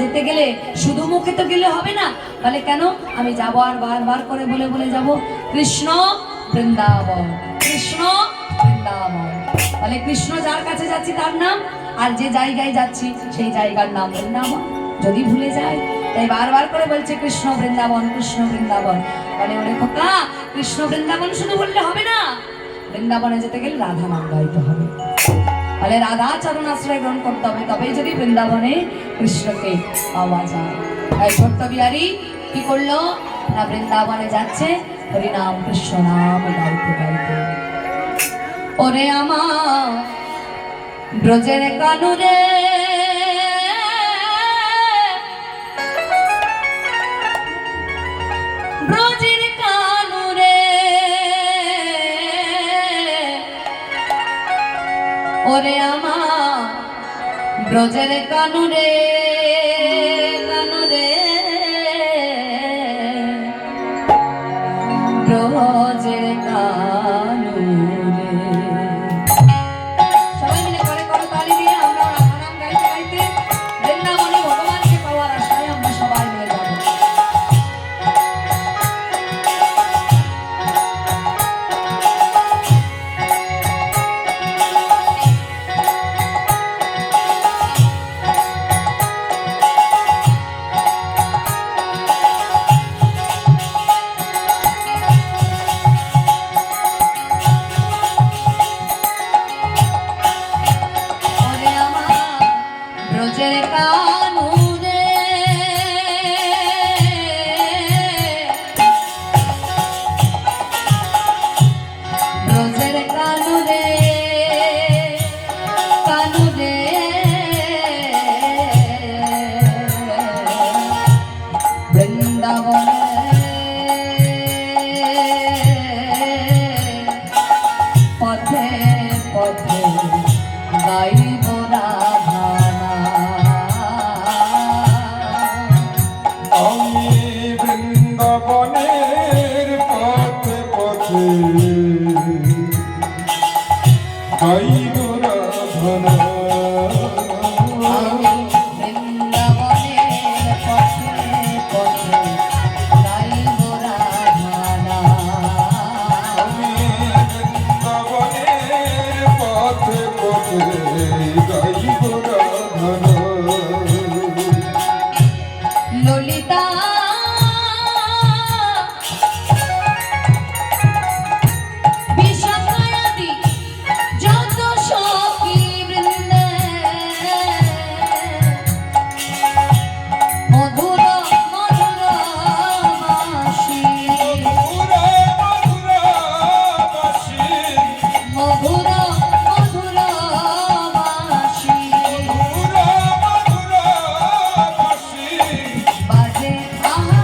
যেতে গেলে শুধু মুখে তো গেলে হবে না, বলে কেন আমি যাবো আর বারবার করে বলে বলে যাব কৃষ্ণ বৃন্দাবন, কৃষ্ণ বৃন্দাবন। বলে কৃষ্ণ যার কাছে যাচ্ছি তার নাম, আর যে জায়গায় যাচ্ছি সেই জায়গার নাম বৃন্দাবন। যদি ভুলে যায় তাই বারবার করে বলছে কৃষ্ণ বৃন্দাবন, কৃষ্ণ বৃন্দাবন। বলে ওরে খোকা, কৃষ্ণ বৃন্দাবন শুধু বললে হবে না, বৃন্দাবনে যেতে গেলে রাধা নাম গাইতে হবে। বলে রাধা চরণ আশ্রয় গ্রহণ করতে হবে, তবেই যদি বৃন্দাবনে কৃষ্ণকে পাওয়া যায়। তাই ছোট্ট বিহারী কি করলো না, বৃন্দাবনে যাচ্ছে হরিনাম কৃষ্ণ নাম গাইতে গাইতে। ওরে আমার ব্রজের কানুরে ব্রজের কানুরে, ওরে আমার ব্রজের কানুরে কানুরে, ব্রজের কানুরে। সবাই মিলে করে করে তালি দিয়ে আমরা রাধানাম গাইতে গাইতে বৃন্দাবনে ভগবানকে পাওয়ার আশায় আমরা সবাই মিলে যাব। ব্রজের কানুরে ব্রজের কানুরে কানুরে, বৃন্দাবনে পথে পথে গাইব রাধা। আমি বৃন্দাবনের পথে পথে গাইব রাধা। ললিতা বিষাদি যত সখী বৃন্দে, মধুর মধুর বাঁশি মধুর মধুর বাঁশি বাজে, আহা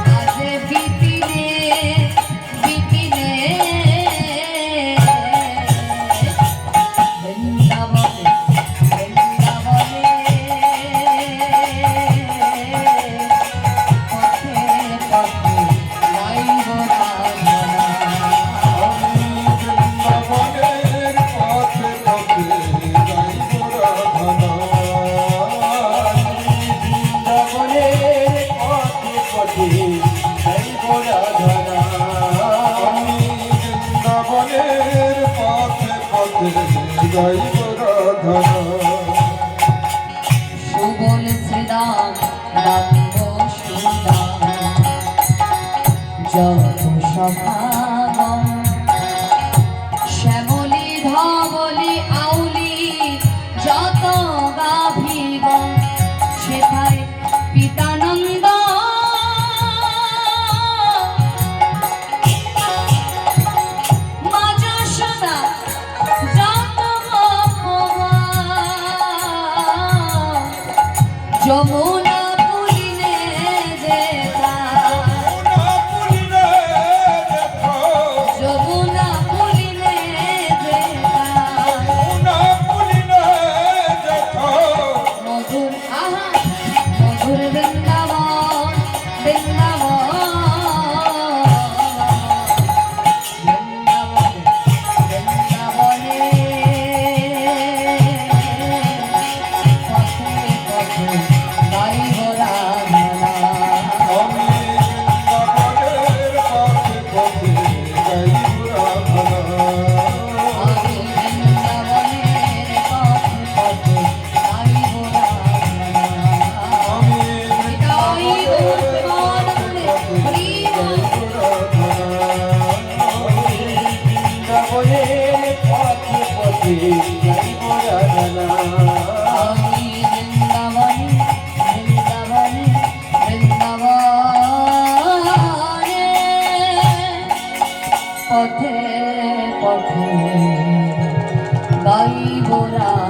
বাজে বিপিনে বিপিনে, বৃন্দাবনে বৃন্দাবনে পথে পথে গাইব রাধা। বৃন্দাবনের পথে পথে গাইব রাধা। বৃন্দাবনের পথে পথে গাইব রাধা। আমি বৃন্দাবনের পথে পথে গাইব রাধা। সুবল শ্রীদাম রামব সুদাম যত সভাগম, শ্যামলী ধবলী আউলি যত গাভীগণ, সেথায় পিতানন্দ মা যশোদা যত ভগবান, যমুনা পুলিনে যেতা, যমুনা পুলিনে যেতা, মধুর আহা মধুর বৃন্দাবন বৃন্দাবন, বৃন্দাবনে বৃন্দাবনে পথে পথে গাইব রাধা